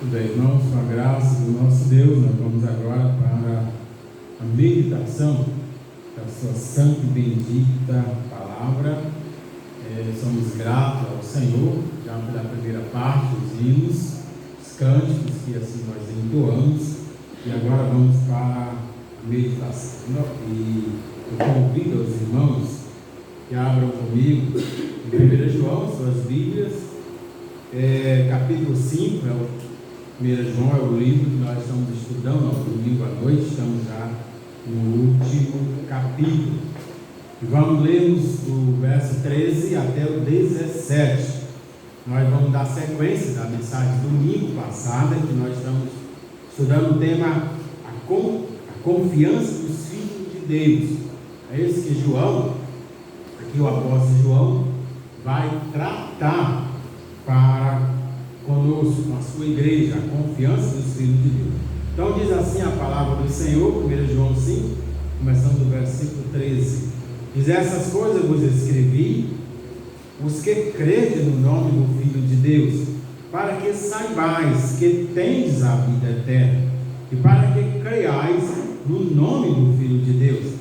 Bem, irmãos, com a graça do nosso Deus, nós vamos agora para a meditação da sua santa e bendita palavra. Somos gratos ao Senhor, já pela primeira parte, os hinos, os cânticos que assim nós entoamos, e agora vamos para a meditação. E eu convido os irmãos que abram comigo em 1 João, suas Bíblias, capítulo 5, 1 João é o livro que nós estamos estudando ao domingo à noite, estamos já no último capítulo. E vamos ler do verso 13 até o 17. Nós vamos dar sequência da mensagem do domingo passada, que nós estamos estudando o tema a confiança dos filhos de Deus. É isso que João, aqui o apóstolo João, vai tratar para conosco, com a sua igreja, a confiança dos filhos de Deus. Então diz assim a palavra do Senhor, 1 João 5, começando do versículo 13. Diz: essas coisas vos escrevi, os que crede no nome do Filho de Deus, para que saibais que tendes a vida eterna, e para que creiais no nome do Filho de Deus.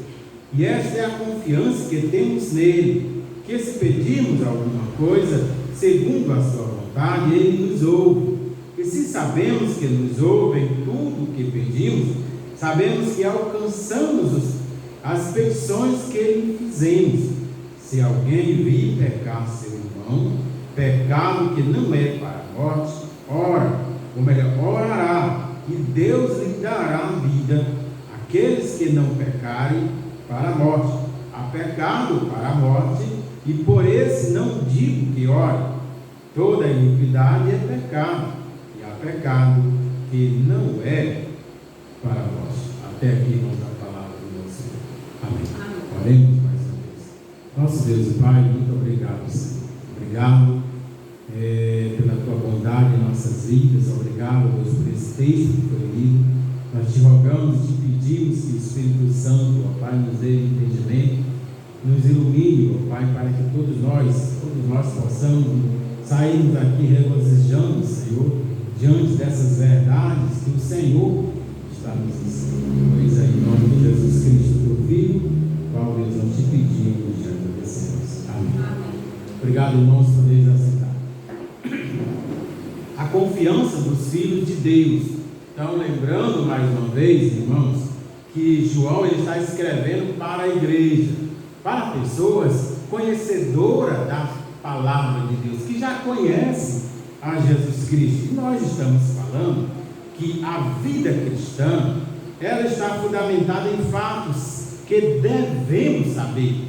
E esta é a confiança que temos nele, que se pedirmos alguma coisa, segundo a sua vontade, ele nos ouve. E se sabemos que nos ouve em tudo o que pedimos, sabemos que alcançamos as petições que lhe fizemos. Se alguém vir pecar seu irmão, pecado que não é para a morte, orará, e Deus lhe dará vida. Aqueles que não pecarem para a morte, há pecado para a morte, e por esse não digo que ore. Toda iniquidade é pecado, e há pecado que não é para a morte. Até aqui vamos a palavra do nosso Senhor. Amém. Oremos mais uma vez. Nosso Deus e Pai, muito obrigado, Senhor. Obrigado pela tua bondade em nossas vidas. Obrigado, Deus, por esse texto que foi lido. Nós te rogamos e te pedimos que o Espírito Santo, ó Pai, nos dê entendimento, nos ilumine, ó Pai, para que todos nós possamos sairmos daqui regozijando, Senhor, diante dessas verdades que o Senhor está nos ensinando. Pois aí, em nome de Jesus Cristo, teu Filho, qual Deus nós te pedimos e te agradecemos. Amém. Obrigado, irmãos, por poderes aceitar. A confiança dos filhos de Deus. Então, lembrando mais uma vez, irmãos, que João ele está escrevendo para a igreja, para pessoas conhecedoras da palavra de Deus, que já conhecem a Jesus Cristo. E nós estamos falando que a vida cristã, ela está fundamentada em fatos que devemos saber.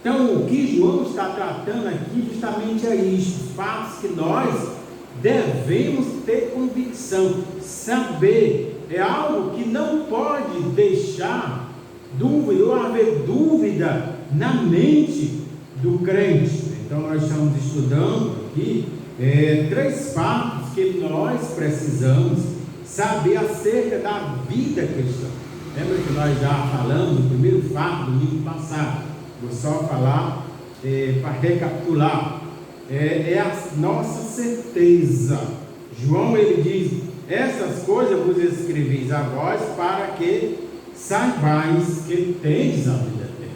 Então, o que João está tratando aqui justamente é isso, fatos que nós devemos ter convicção, saber. É algo que não pode deixar dúvida ou haver dúvida na mente do crente. Então nós estamos estudando aqui 3 fatos que nós precisamos saber acerca da vida cristã. Lembra que nós já falamos do primeiro fato do domingo passado? Vou só falar para recapitular. É a nossa certeza. João ele diz: essas coisas vos escreveis a vós para que saibais que tendes a vida eterna.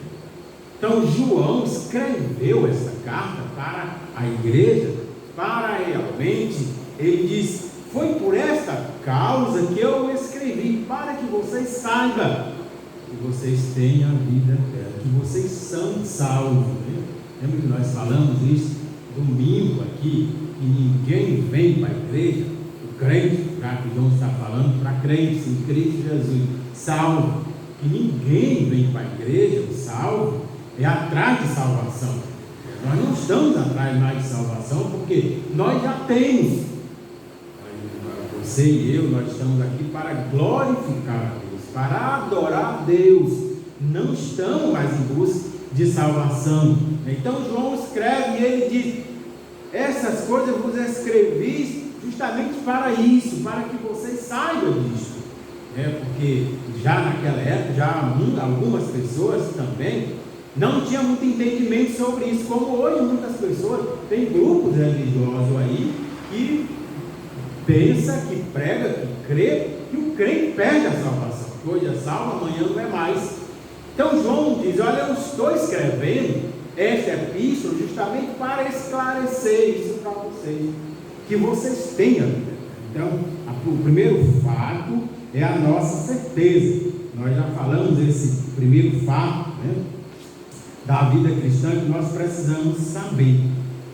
Então João escreveu essa carta para a igreja, para realmente, ele diz: foi por esta causa que eu escrevi, para que vocês saibam que vocês têm a vida eterna, que vocês são salvos. Né? Lembra que nós falamos isso domingo aqui, que ninguém vem para a igreja, o crente, já que João está falando para crentes em Cristo Jesus, salvo, que ninguém vem para a igreja, o salvo é atrás de salvação. Nós não estamos atrás mais de salvação, porque nós já temos. Você e eu, nós estamos aqui para glorificar a Deus, para adorar a Deus. Não estamos mais em busca de salvação. Então João escreve e ele diz: essas coisas eu vos escrevi justamente para isso, para que vocês saibam disso. Porque já naquela época, já algumas pessoas também não tinham muito entendimento sobre isso, como hoje muitas pessoas, tem grupos religiosos aí que pensa, que prega, que crê, que o crente perde a salvação. Que hoje é salvo, amanhã não é mais. Então João diz: olha, eu estou escrevendo esta epístola justamente para esclarecer isso para vocês, que vocês tenham. Então, o primeiro fato é a nossa certeza. Nós já falamos desse primeiro fato, né, da vida cristã, que nós precisamos saber.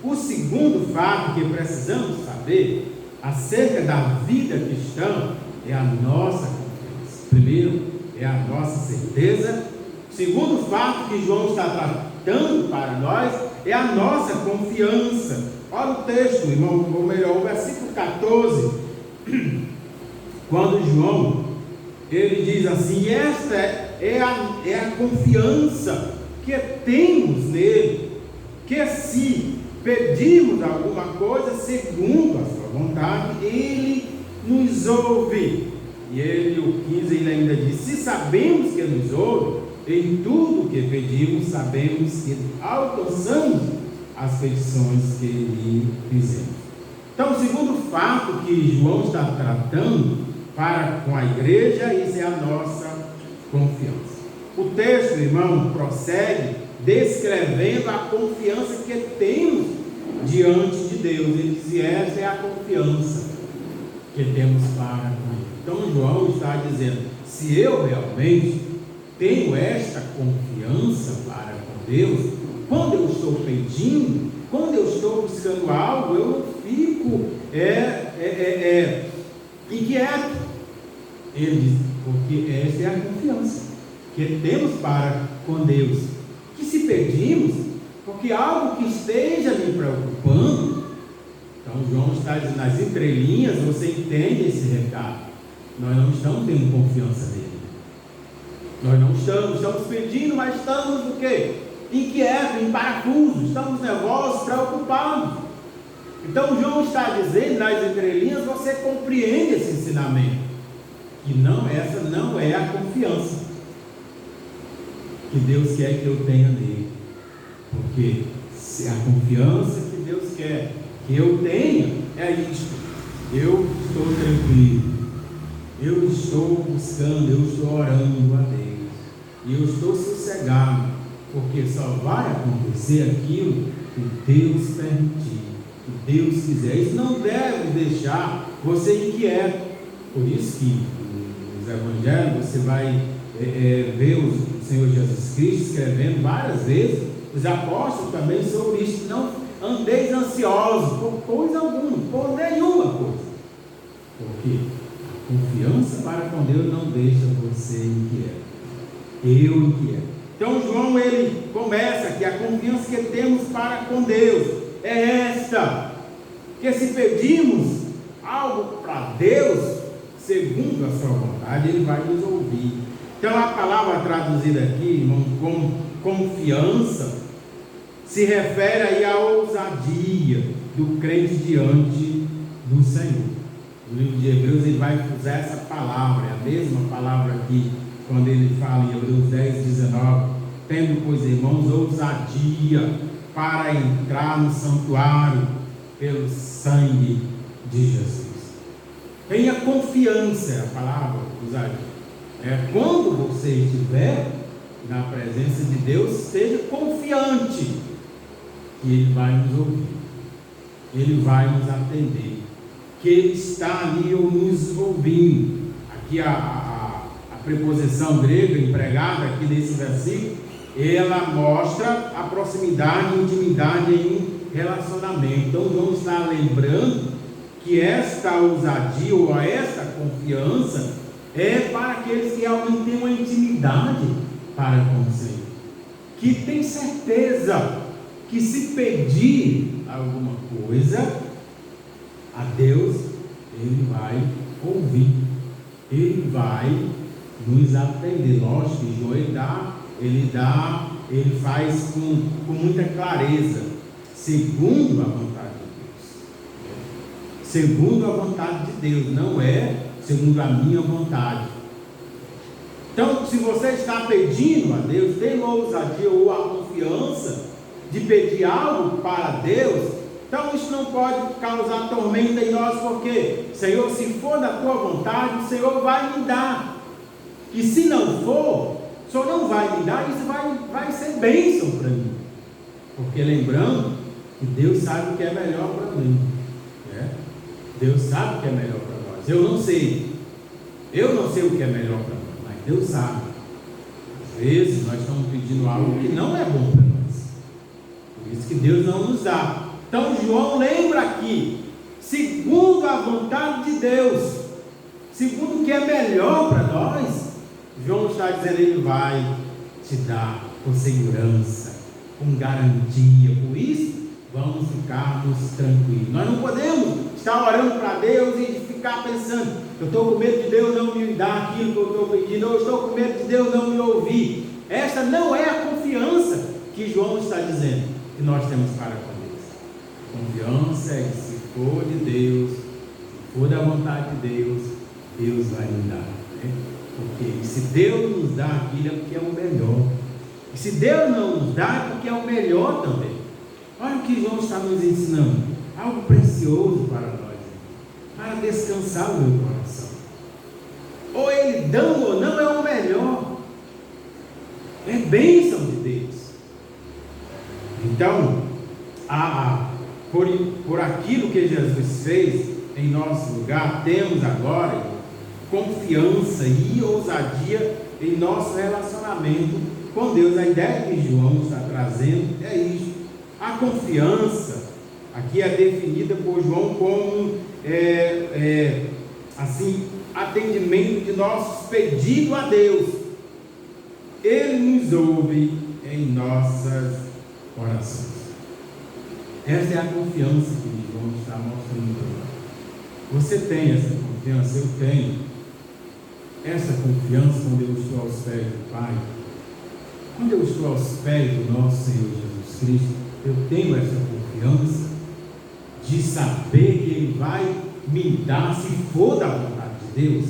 O segundo fato que precisamos saber acerca da vida cristã é a nossa confiança. Primeiro é a nossa certeza. O segundo fato que João está tratando para nós é a nossa confiança. Olha o texto, irmão, ou melhor, o versículo 14, quando João, ele diz assim: esta é a confiança que temos nele, que se pedirmos alguma coisa segundo a sua vontade, ele nos ouve. E ele, o 15, ele ainda diz: se sabemos que ele nos ouve, em tudo que pedimos, sabemos que alcançamos as petições que lhe fizemos. Então, o segundo fato que João está tratando com a igreja, isso é a nossa confiança. O texto, irmão, prossegue descrevendo a confiança que temos diante de Deus. Ele diz: essa é a confiança que temos para com Ele. Então João está dizendo: se eu realmente tenho esta confiança para com Deus, quando eu estou pedindo, quando eu estou buscando algo, eu não fico inquieto. Ele diz: porque esta é a confiança que temos para com Deus, que se pedimos, porque algo que esteja me preocupando. Então João está dizendo, nas entrelinhas, você entende esse recado. Nós não estamos tendo confiança nele. Nós não estamos pedindo, mas estamos o quê? Inquietos, em parafuso, estamos nervosos, preocupados. Então João está dizendo, nas entrelinhas, você compreende esse ensinamento, que essa não é a confiança que Deus quer que eu tenha nele. Porque se a confiança que Deus quer que eu tenha é isto: eu estou tranquilo, eu estou buscando, eu estou orando a Deus, e eu estou sossegado, porque só vai acontecer aquilo que Deus permitir, que Deus quiser. Isso não deve deixar você inquieto. Por isso que nos evangelhos você vai ver o Senhor Jesus Cristo escrevendo várias vezes, os apóstolos também, sobre isso: não andeis ansiosos por coisa alguma, por nenhuma coisa. Porque a confiança para com Deus não deixa você inquieto. Eu inquieto. Então João, ele começa que a confiança que temos para com Deus é esta: que se pedimos algo para Deus segundo a sua vontade, Ele vai nos ouvir. Então a palavra traduzida aqui, irmão, como confiança, se refere aí à ousadia do crente diante do Senhor. No livro de Hebreus ele vai usar essa palavra, é a mesma palavra aqui, quando ele fala em Hebreus 10:19, tendo, pois, irmãos, ousadia para entrar no santuário pelo sangue de Jesus. Tenha confiança, é a palavra ousadia. Quando você estiver na presença de Deus, seja confiante que Ele vai nos ouvir, Ele vai nos atender, que Ele está ali nos ouvindo. Aqui a preposição grega empregada aqui nesse versículo, ela mostra a proximidade e intimidade em relacionamento. Então João está lembrando que esta ousadia ou esta confiança é para aqueles que realmente têm uma intimidade para com o Senhor, que tem certeza que se pedir alguma coisa a Deus, Ele vai ouvir, Ele vai nos atender. Lógico que João ele faz com muita clareza, segundo a vontade de Deus. Segundo a vontade de Deus, não é segundo a minha vontade. Então, se você está pedindo a Deus, tem a ousadia ou a confiança de pedir algo para Deus, Então isso não pode causar tormenta em nós, porque, Senhor, se for da tua vontade, o Senhor vai me dar. E se não for, o Senhor não vai me dar, isso vai ser bênção para mim. Porque lembrando que Deus sabe o que é melhor para mim. Né? Deus sabe o que é melhor para nós. Eu não sei o que é melhor para nós, mas Deus sabe. Às vezes nós estamos pedindo algo que não é bom para nós. Por isso que Deus não nos dá. Então João lembra aqui, segundo a vontade de Deus, segundo o que é melhor para nós, João está dizendo, ele vai te dar com segurança, com garantia. Por isso, vamos ficarmos tranquilos. Nós não podemos estar orando para Deus e ficar pensando, eu estou com medo de Deus não me dar aquilo que eu estou pedindo, eu estou com medo de Deus não me ouvir. Esta não é a confiança que João está dizendo que nós temos para com Deus. Confiança é que se for de Deus, se for da vontade de Deus, Deus vai nos dar. Né? Porque se Deus nos dá aquilo é porque é o melhor. E se Deus não nos dá é porque é o melhor também. Olha o que João está nos ensinando. Algo precioso para nós. Para descansar o meu coração. Ou ele dão ou não é o melhor. É bênção de Deus. Então, por aquilo que Jesus fez em nosso lugar, temos agora confiança e ousadia em nosso relacionamento com Deus. A ideia que João está trazendo é isso. A confiança aqui é definida por João como atendimento de nossos pedidos a Deus. Ele nos ouve em nossas orações. Essa é a confiança que João está mostrando para nós. Você tem essa confiança? Eu tenho essa confiança quando eu estou aos pés do Pai. Quando eu estou aos pés do nosso Senhor Jesus Cristo, eu tenho essa confiança de saber que Ele vai me dar, se for da vontade de Deus.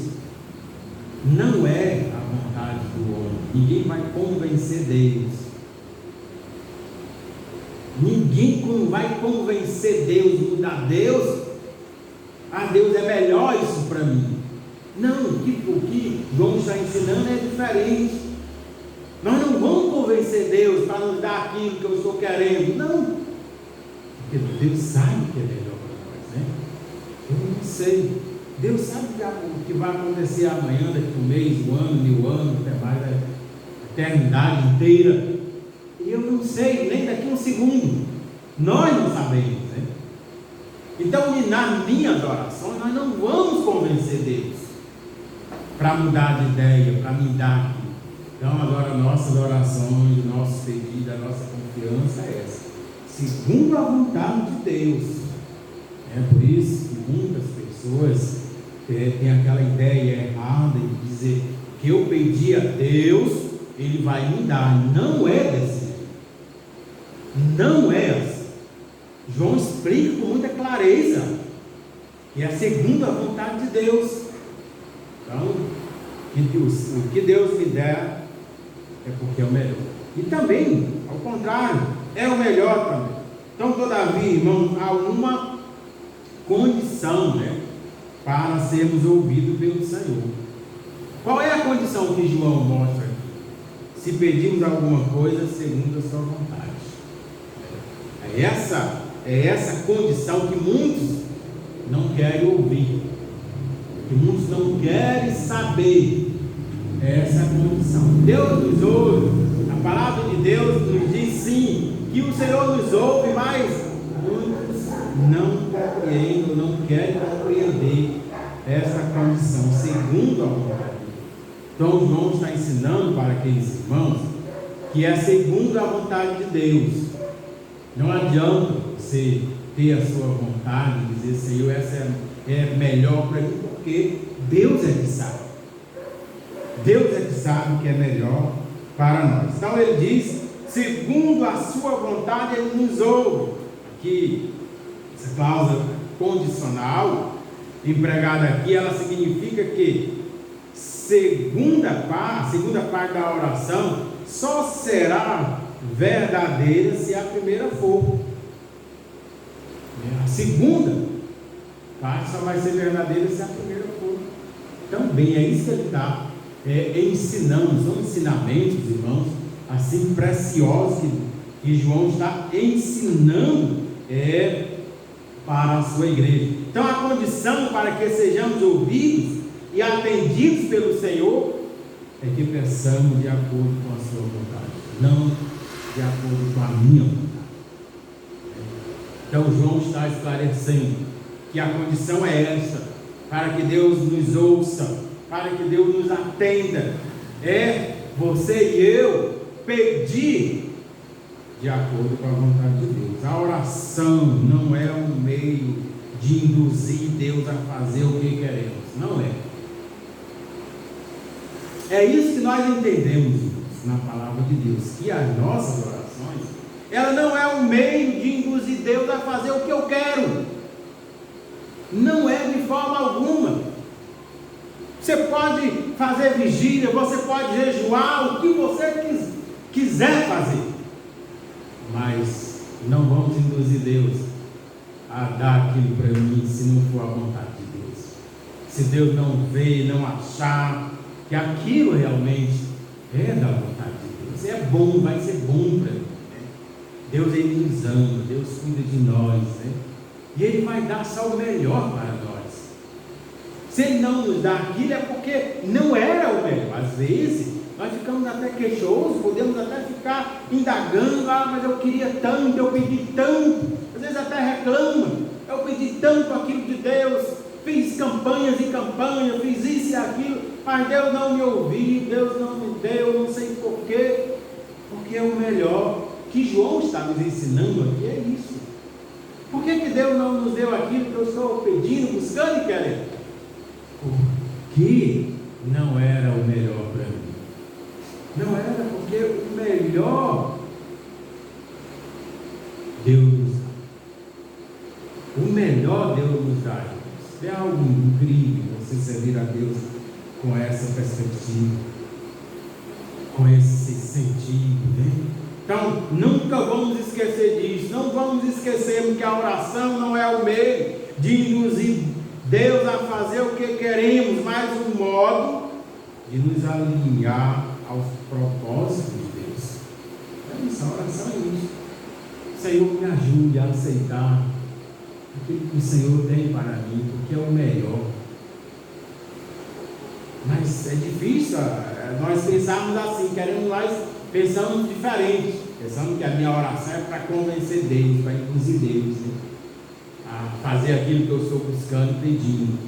Não é a vontade do homem. Ninguém vai convencer Deus. Ninguém vai convencer Deus, mudar Deus. Deus é melhor isso para mim. Não, o que João está ensinando é diferente. Nós não vamos convencer Deus para nos dar aquilo que eu estou querendo. Não. Porque Deus sabe o que é melhor para nós, né? Eu não sei. Deus sabe o que vai acontecer amanhã, daqui a um mês, um ano, 1000 anos, até mais, a eternidade inteira. E eu não sei, nem daqui a um segundo. Nós não sabemos, né? Então, nas minhas orações, nós não vamos convencer Deus para mudar de ideia, para me dar aquilo. Então, agora, nossas orações, nossos pedidos, a nossa confiança é essa. Segundo a vontade de Deus. É por isso que muitas pessoas têm aquela ideia errada de dizer que eu pedi a Deus, Ele vai me dar. Não é desse jeito. Não é assim. João explica com muita clareza. E é segundo a vontade de Deus. Então, o que Deus me der é porque é o melhor. E também, ao contrário, é o melhor também. Então, todavia, irmãos, há uma condição, né, para sermos ouvidos pelo Senhor. Qual é a condição que João mostra aqui? Se pedimos alguma coisa segundo a sua vontade. É essa condição que muitos não querem ouvir, que muitos não querem saber. Essa é a condição. Deus nos ouve, a palavra de Deus nos diz sim, que o Senhor nos ouve, mas muitos não compreendem, não querem compreender essa condição, segundo a vontade. Então, João está ensinando para aqueles irmãos que é segundo a vontade de Deus. Não adianta você ter a sua vontade e dizer, Senhor, essa é melhor para mim, porque Deus é que sabe. Deus é que sabe o que é melhor para nós. Então ele diz, segundo a sua vontade, Ele nos ouve. Aqui, essa cláusula condicional empregada aqui, ela significa que segunda parte da oração só será verdadeira se a primeira for. A segunda parte só vai ser verdadeira se a primeira for. Também é isso que ele está ensinando. São ensinamentos, irmãos, assim preciosos que João está ensinando para a sua igreja. Então a condição para que sejamos ouvidos e atendidos pelo Senhor é que peçamos de acordo com a sua vontade, não de acordo com a minha vontade. Então João está esclarecendo que a condição é essa, para que Deus nos ouça, para que Deus nos atenda, você e eu pedir de acordo com a vontade de Deus. A oração não é um meio de induzir Deus a fazer o que queremos, não é. É isso que nós entendemos na palavra de Deus, que as nossas orações, ela não é um meio de induzir Deus a fazer o que eu quero, não é de forma alguma. Você pode fazer vigília, você pode jejuar, o que você quiser fazer, mas não vamos induzir Deus a dar aquilo para mim se não for a vontade de Deus. Se Deus não vê, não achar que aquilo realmente é da vontade de Deus, é bom, vai ser bom para mim, né? Deus, Ele nos ama, Deus cuida de nós, né? E Ele vai dar só o melhor para nós. Se Ele não nos dá aquilo, é porque não era o melhor. Às vezes nós ficamos até queixosos, podemos até ficar indagando, mas eu queria tanto, eu pedi tanto, às vezes até reclama, eu pedi tanto aquilo de Deus, fiz campanhas e campanhas, fiz isso e aquilo, mas Deus não me ouviu, Deus não me deu, não sei porquê, porque é o melhor. Que João está nos ensinando aqui é isso. Por que Deus não nos deu aquilo que eu estou pedindo, buscando e querendo? Porque não era o melhor para mim. Não era, porque o melhor Deus nos dá. O melhor Deus nos dá. É algo incrível você servir a Deus com essa perspectiva, com esse sentido, né? Então, nunca vamos esquecer disso. Não vamos esquecer que a oração não é o meio de induzir Deus a fazer o que queremos, mas um modo de nos alinhar aos propósitos de Deus. É isso, a oração é isso. Senhor, me ajude a aceitar aquilo que o Senhor tem para mim, porque é o melhor. Mas é difícil nós pensarmos assim, queremos nós pensamos diferente, pensamos que a minha oração é para convencer Deus, para induzir Deus, né, a fazer aquilo que eu estou buscando e pedindo.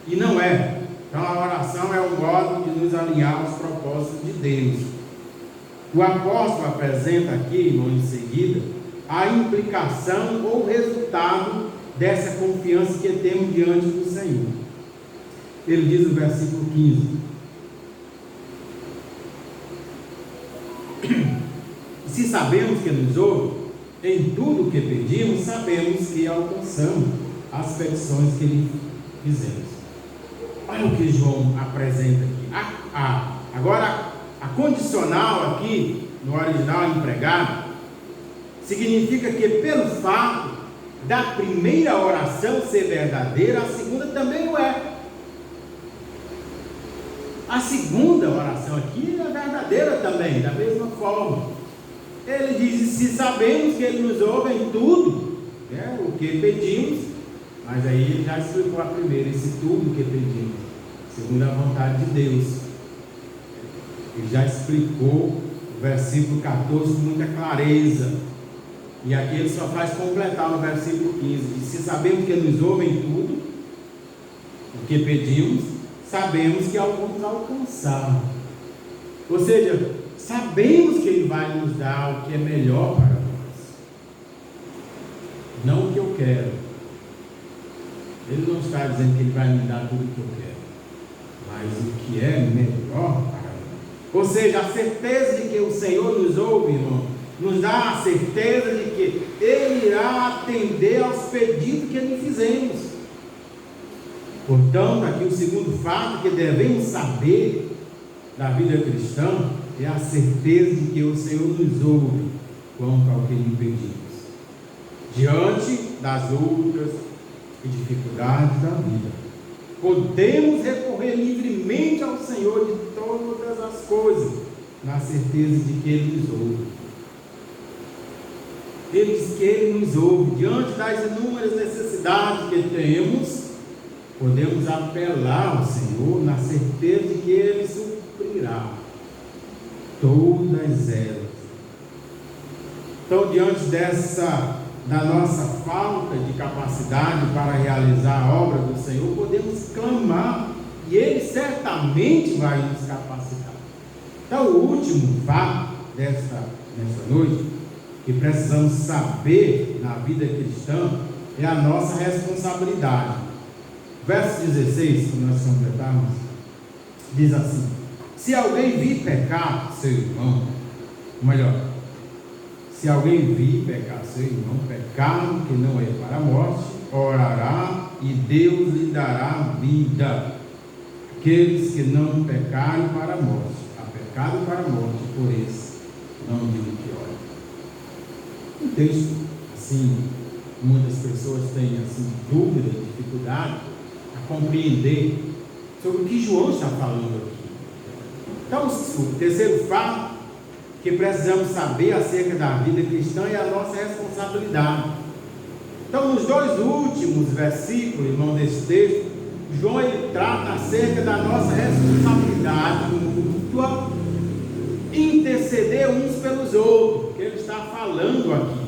E não é. Então a oração é um modo de nos alinhar aos propósitos de Deus. O apóstolo apresenta aqui, irmão, em seguida, a implicação ou resultado dessa confiança que temos diante do Senhor. Ele diz no versículo 15: se sabemos que nos ouve, em tudo o que pedimos, sabemos que alcançamos as petições que lhe fizemos. Olha o que João apresenta aqui. Agora, a condicional aqui, no original empregado, significa que pelo fato da primeira oração ser verdadeira, a segunda também o é. A segunda oração aqui é verdadeira também, da mesma forma. Ele diz: se sabemos que Ele nos ouve em tudo, né, o que pedimos, mas aí ele já explicou a primeira, esse tudo que pedimos, segundo a vontade de Deus. Ele já explicou o versículo 14 com muita clareza, e aqui ele só faz completar no versículo 15: se sabemos que Ele nos ouve em tudo o que pedimos, sabemos que vamos alcançar. Ou seja, sabemos que Ele vai nos dar o que é melhor para nós, não o que eu quero. Ele não está dizendo que Ele vai me dar tudo o que eu quero, mas o que é melhor para nós. Ou seja, a certeza de que o Senhor nos ouve, irmão, nos dá a certeza de que Ele irá atender aos pedidos que lhe fizemos. Portanto, aqui o segundo fato que devemos saber da vida cristã é a certeza de que o Senhor nos ouve quanto ao que lhe pedimos. Diante das lutas e dificuldades da vida. Podemos recorrer livremente ao Senhor de todas as coisas, na certeza de que Ele nos ouve. Ele diz que Ele nos ouve. Diante das inúmeras necessidades que temos, podemos apelar ao Senhor na certeza de que Ele suprirá todas elas. Então, diante da nossa falta de capacidade para realizar a obra do Senhor, podemos clamar e Ele certamente vai nos capacitar. Então, o último fato nessa noite, que precisamos saber na vida cristã, é a nossa responsabilidade. Verso 16, que nós completarmos, diz assim: se alguém vir pecar seu irmão, melhor, se alguém vir pecar seu irmão, pecado que não é para a morte, orará e Deus lhe dará vida. Aqueles que não pecarem para a morte, há pecado para a morte, por esse não digo que ore. Um texto assim, muitas pessoas têm assim, dúvida, dificuldade a compreender sobre o que João está falando aqui. Então, o terceiro fato que precisamos saber acerca da vida cristã é a nossa responsabilidade. Então, nos dois últimos versículos, irmão, desse texto, João ele trata acerca da nossa responsabilidade mútua, interceder uns pelos outros, que ele está falando aqui.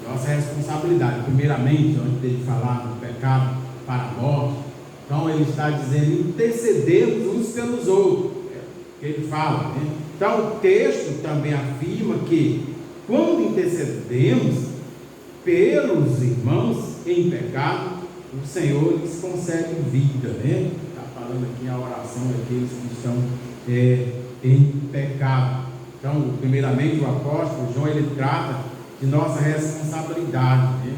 Nossa responsabilidade, primeiramente, antes de falar do pecado para a morte, então ele está dizendo intercedermos uns pelos outros, que ele fala, né? Então o texto também afirma que quando intercedemos pelos irmãos em pecado, o Senhor lhes concede vida, né? Está falando aqui a oração daqueles que estão em pecado. Então, primeiramente, o apóstolo João, ele trata de nossa responsabilidade, né?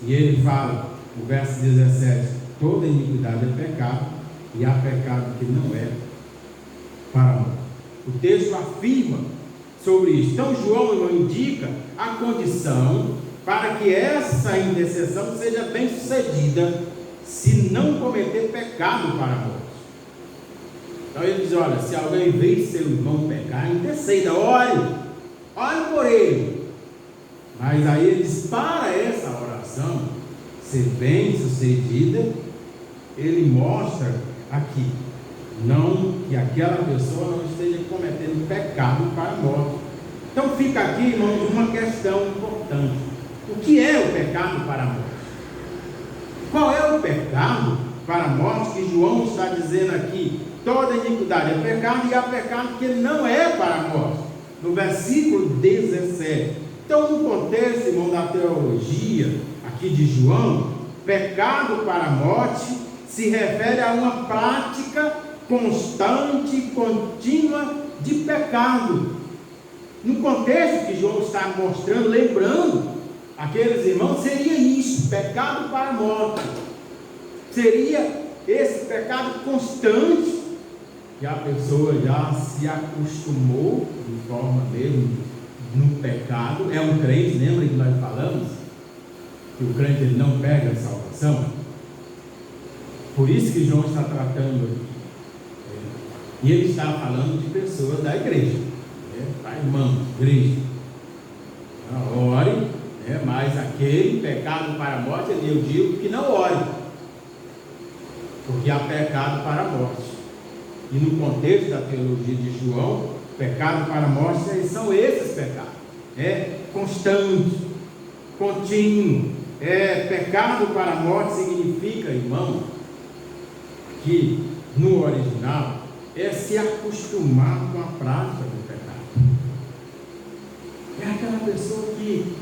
E ele fala, no verso 17, toda iniquidade é pecado, e há pecado que não é para a morte. O texto afirma sobre isso. Então, João indica a condição para que essa intercessão seja bem sucedida, se não cometer pecado para a morte. Então ele diz, olha, se alguém vê seu irmão pecar, interceda, ore por ele. Mas aí ele diz, para essa oração ser bem sucedida, ele mostra aqui, não que aquela pessoa não esteja cometendo pecado para a morte. Então fica aqui, irmãos, uma questão importante. O que é o pecado para a morte? Qual é o pecado para a morte que João está dizendo aqui? Toda iniquidade é pecado e há pecado que não é para a morte. No versículo 17. Então, no contexto, irmão, da teologia aqui de João, pecado para a morte se refere a uma prática constante e contínua de pecado. No contexto que João está mostrando, lembrando aqueles irmãos, seria isso, pecado para a morte. Seria esse pecado constante, que a pessoa já se acostumou, de forma mesmo, no pecado. É um crente, lembra que nós falamos? Que o crente ele não perde a salvação. Por isso que João está tratando aqui. E ele está falando de pessoas da igreja, para irmãos, igreja. Ore, mas aquele pecado para a morte, eu digo que não ore, porque há pecado para a morte. E no contexto da teologia de João, pecado para a morte são esses pecados, constante, contínuo. Pecado para a morte significa, irmão, que no original é se acostumar com a prática do pecado. É aquela pessoa que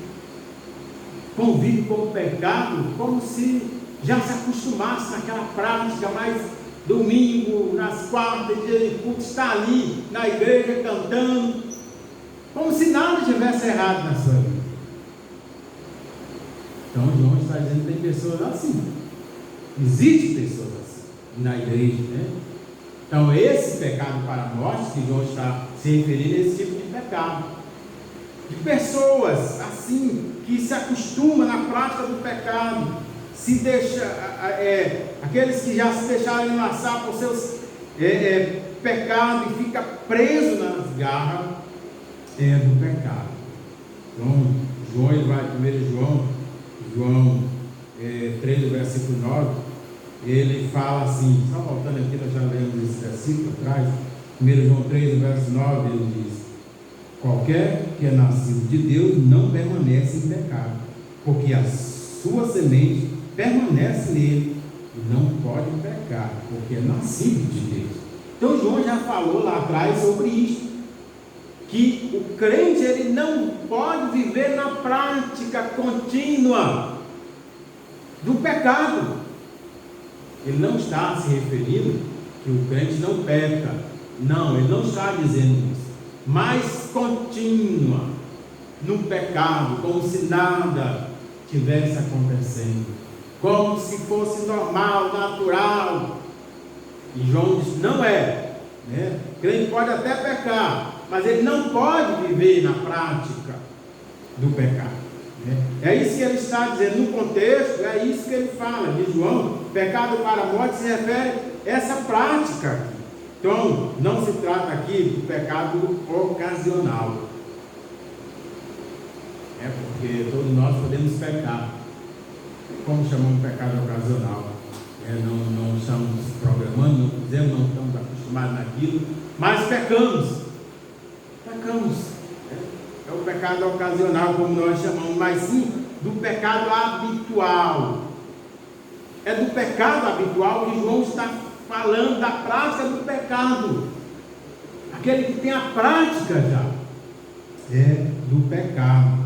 convive com o pecado como se já se acostumasse naquela prática, mas domingo, nas quartas, dia de culto, está ali na igreja cantando, como se nada tivesse errado na sua vida. Então João está dizendo que tem pessoas assim. Existem pessoas assim na igreja, Então esse pecado para a morte que João está se referindo a esse tipo de pecado. de pessoas assim, que se acostumam na prática do pecado, se deixa, aqueles que já se deixaram enlaçar por seus pecados e fica preso nas garras do pecado. Então, João, ele vai, 1 João 3, versículo 9, ele fala assim, só voltando aqui, nós já lemos esse versículo atrás, 1 João 3, verso 9, ele diz: qualquer que é nascido de Deus não permanece em pecado, porque a sua semente permanece nele e não pode pecar, porque é nascido de Deus. Então João já falou lá atrás sobre isso, que o crente ele não pode viver na prática contínua do pecado. Ele não está se referindo que o crente não peca, não, ele não está dizendo isso, mas contínua no pecado, como se nada tivesse acontecendo, como se fosse normal, natural. E João diz: não é, né? O crente pode até pecar, mas ele não pode viver na prática do pecado, né? É isso que ele está dizendo no contexto, é isso que ele fala de João. Pecado para a morte se refere a essa prática aqui. Então, não se trata aqui do pecado ocasional, porque todos nós podemos pecar. Como chamamos pecado ocasional? Não estamos programando, não fizemos, não estamos acostumados naquilo, mas pecamos. É o pecado ocasional, como nós chamamos, mas sim do pecado habitual. É do pecado habitual que João está falando, da prática do pecado. Aquele que tem a prática já é do pecado.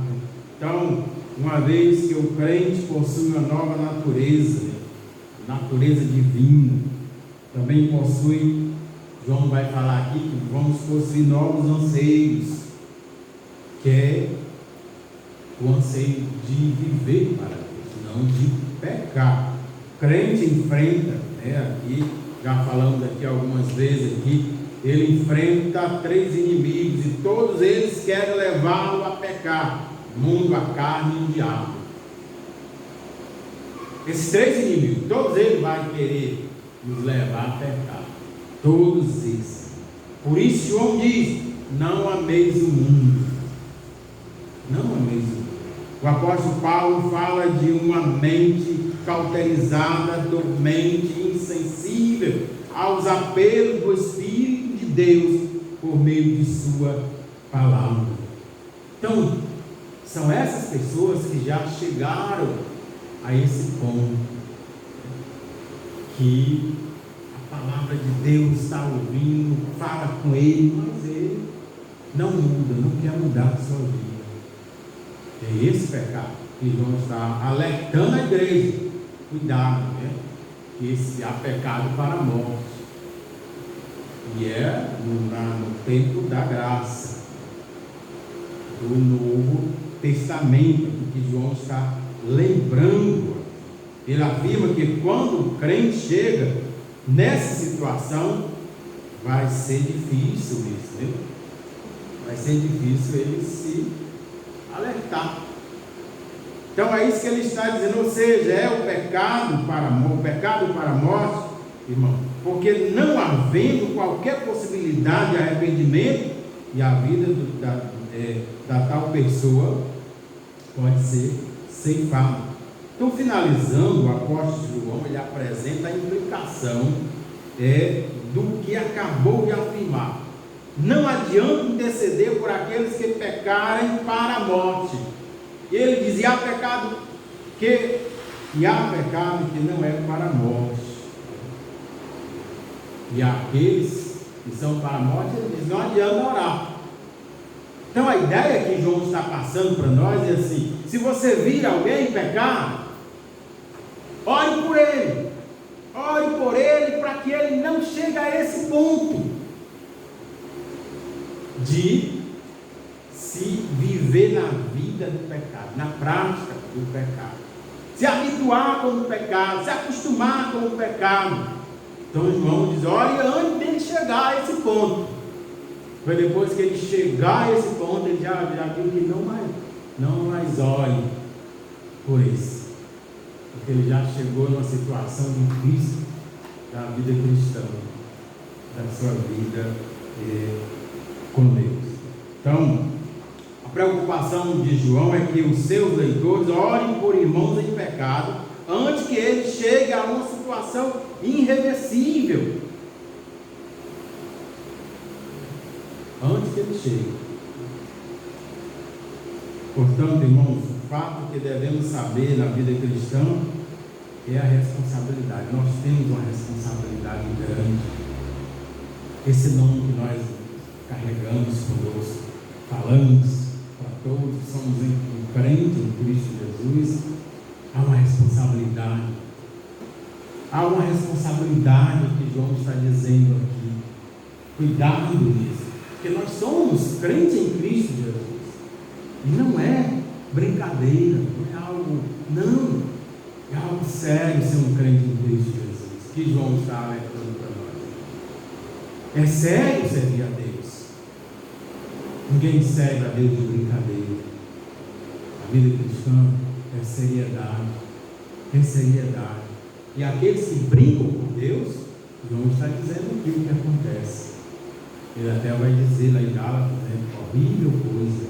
Então, uma vez que o crente possui uma nova natureza divina, também possui, João vai falar aqui que vamos possuir novos anseios, que é o anseio de viver para Deus, não de pecar. O crente enfrenta, aqui, já falamos aqui algumas vezes aqui, ele enfrenta 3 inimigos e todos eles querem levá-lo a pecar: o mundo, a carne e o diabo. Esses 3 inimigos, todos eles vão querer nos levar a pecar, todos esses. Por isso João diz: não ameis o mundo, não ameis o mundo. O apóstolo Paulo fala de uma mente cauterizada, dormente, insensível aos apelos do Espírito de Deus por meio de sua palavra. Então, são essas pessoas que já chegaram a esse ponto, que a palavra de Deus está ouvindo, fala com ele, mas ele não muda, não quer mudar a sua vida. É esse pecado que João está alertando a igreja: cuidado, que esse há pecado para a morte, e é no tempo da graça do Novo Testamento que João está lembrando. Ele afirma que quando o crente chega nessa situação, vai ser difícil isso, né? Vai ser difícil ele se alertar. Então é isso que ele está dizendo, ou seja, é o pecado para a morte, irmão, porque não havendo qualquer possibilidade de arrependimento, e a vida da tal pessoa pode ser ceifada. Então, finalizando, o apóstolo João, ele apresenta a implicação do que acabou de afirmar. Não adianta interceder por aqueles que pecarem para a morte. Ele diz: há pecado que não é para a morte, e aqueles que são para a morte, ele diz: não adianta orar. Então a ideia que João está passando para nós é assim: se você vir alguém pecar, ore por ele para que ele não chegue a esse ponto de se viver na vida do pecado, na prática do pecado, se habituar com o pecado, se acostumar com o pecado. Então João diz: olha, antes dele chegar a esse ponto, Foi depois que ele chegar a esse ponto, ele já viu que não mais olhe por isso. Porque ele já chegou numa situação difícil da vida cristã, da sua vida com Deus. Então, a preocupação de João é que os seus leitores orem por irmãos em pecado, antes que ele chegue a uma situação irreversível. Antes que ele chegue. Portanto, irmãos, o fato que devemos saber na vida cristã é a responsabilidade. Nós temos uma responsabilidade grande. Esse nome que nós carregamos conosco, falamos para todos que somos crentes em Cristo Jesus, há uma responsabilidade. Há uma responsabilidade que João está dizendo aqui. Cuidado nisso. Porque nós somos crentes em Cristo Jesus. E não é brincadeira, não é algo, não. É algo sério ser um crente em Cristo Jesus. Que João está alertando para nós. É sério servir a Deus. Ninguém serve a Deus de brincadeira. A vida cristã é seriedade. É seriedade. E aqueles que brincam com Deus, João está dizendo aqui o que acontece. Ele até vai dizer lá em Gálatas, horrível coisa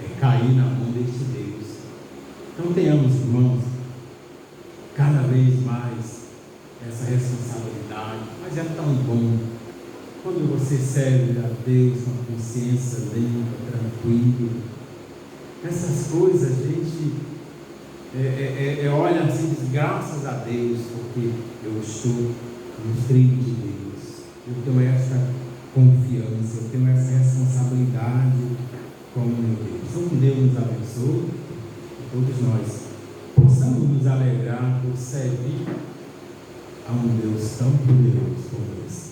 é cair na mão deste Deus. Então tenhamos, irmãos, cada vez mais essa responsabilidade. Mas é tão bom quando você serve a Deus com a consciência limpa, tranquila. Essas coisas a gente olha assim, diz, graças a Deus, porque eu estou nos trilhos de Deus. Eu tenho essa confiança, eu tenho essa responsabilidade com o meu Deus. Então que Deus nos abençoe e todos nós possamos nos alegrar por servir a um Deus tão poderoso como esse.